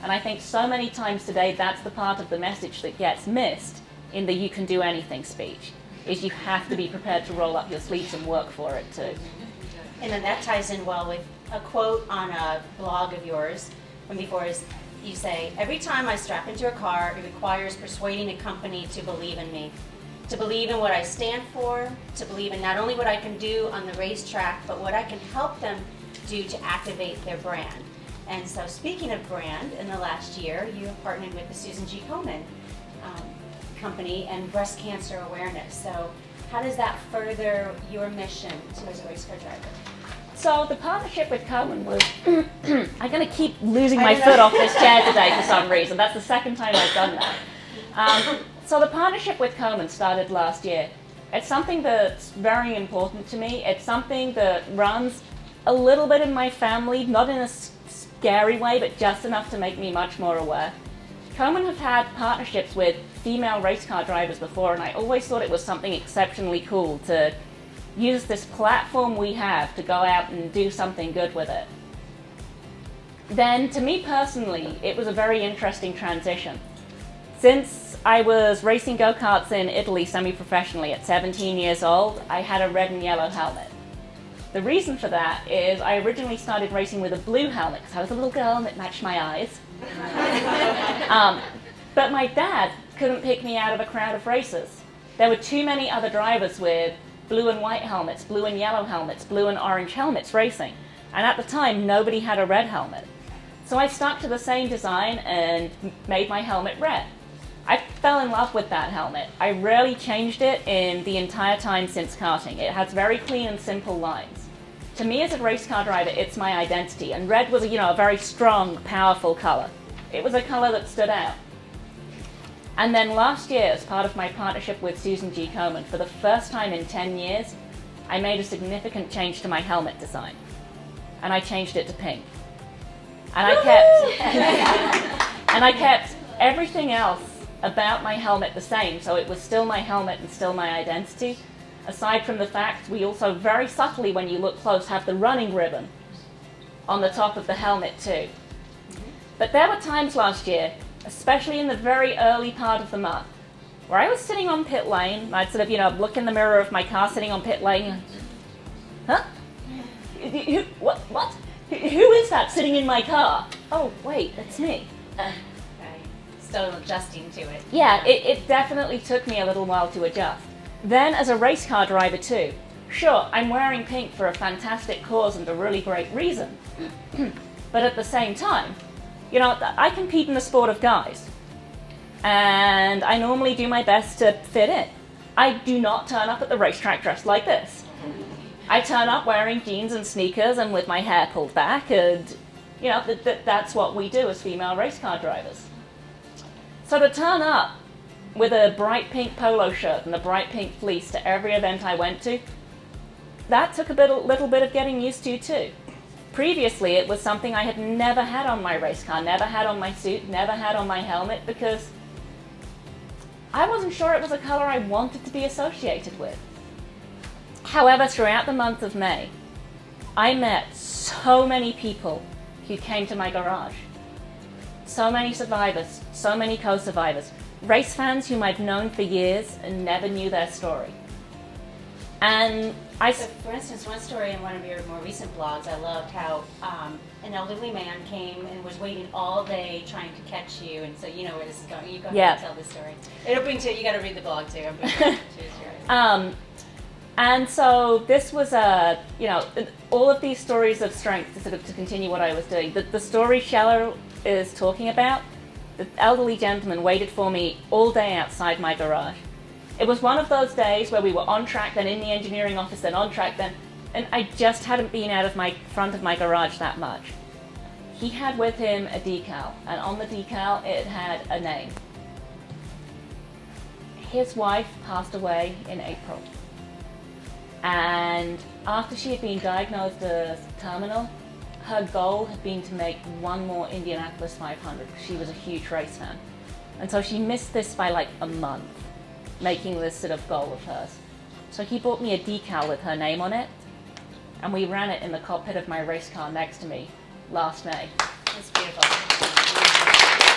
And I think so many times today that's the part of the message that gets missed in the you can do anything speech, is you have to be prepared to roll up your sleeves and work for it too. And then that ties in well with a quote on a blog of yours from before is, you say, every time I strap into a car, it requires persuading a company to believe in me, to believe in what I stand for, to believe in not only what I can do on the racetrack, but what I can help them do to activate their brand. And so speaking of brand, in the last year, you have partnered with the Susan G. Komen company and breast cancer awareness. So how does that further your mission as a race car driver? So the partnership with Komen was, I'm going to keep losing my foot off this chair today for some reason. That's the second time I've done that. So the partnership with Komen started last year. It's something that's very important to me. It's something that runs a little bit in my family, not in a scary way, but just enough to make me much more aware. Komen have had partnerships with female race car drivers before, and I always thought it was something exceptionally cool to use this platform we have to go out and do something good with it. Then, to me personally, it was a very interesting transition. Since I was racing go-karts in Italy semi-professionally at 17 years old, I had a red and yellow helmet. The reason for that is I originally started racing with a blue helmet because I was a little girl and it matched my eyes. But my dad couldn't pick me out of a crowd of racers. There were too many other drivers with blue and white helmets, blue and yellow helmets, blue and orange helmets racing. And at the time, nobody had a red helmet. So I stuck to the same design and made my helmet red. I fell in love with that helmet. I rarely changed it in the entire time since karting. It has very clean and simple lines. To me as a race car driver, it's my identity. And red was, a very strong, powerful color. It was a color that stood out. And then last year, as part of my partnership with Susan G. Komen, for the first time in 10 years, I made a significant change to my helmet design. And I changed it to pink. And I kept everything else about my helmet the same, so it was still my helmet and still my identity. Aside from the fact we also very subtly, when you look close, have the running ribbon on the top of the helmet too. But there were times last year, especially in the very early part of the month, where I was sitting on pit lane, I'd sort of, look in the mirror of my car sitting on pit lane, huh? What? Who is that sitting in my car? Oh, wait, it's me. Still adjusting to it. Yeah, it definitely took me a little while to adjust. Then as a race car driver too, sure, I'm wearing pink for a fantastic cause and a really great reason. But at the same time, I compete in the sport of guys. And I normally do my best to fit in. I do not turn up at the racetrack dressed like this. I turn up wearing jeans and sneakers and with my hair pulled back, and that's what we do as female race car drivers. So to turn up with a bright pink polo shirt and a bright pink fleece to every event I went to, that took a little bit of getting used to too. Previously, it was something I had never had on my race car, never had on my suit, never had on my helmet, because I wasn't sure it was a color I wanted to be associated with. However, throughout the month of May, I met so many people who came to my garage. So many survivors, so many co-survivors, race fans whom I've known for years and never knew their story. And So for instance, one story in one of your more recent blogs, I loved how an elderly man came and was waiting all day trying to catch you, and so you know where this is going. You go ahead and tell this story. It'll bring to you got to read the blog too. And so this was all of these stories of strength to continue what I was doing. The story Sheryl is talking about, the elderly gentleman waited for me all day outside my garage. It was one of those days where we were on track, then in the engineering office, then on track, then, and I just hadn't been out of my front of my garage that much. He had with him a decal, and on the decal it had a name. His wife passed away in April. And after she had been diagnosed as terminal, her goal had been to make one more Indianapolis 500 because she was a huge race fan. And so she missed this by like a month, making this sort of goal of hers. So he bought me a decal with her name on it, and we ran it in the cockpit of my race car next to me last May. That's beautiful.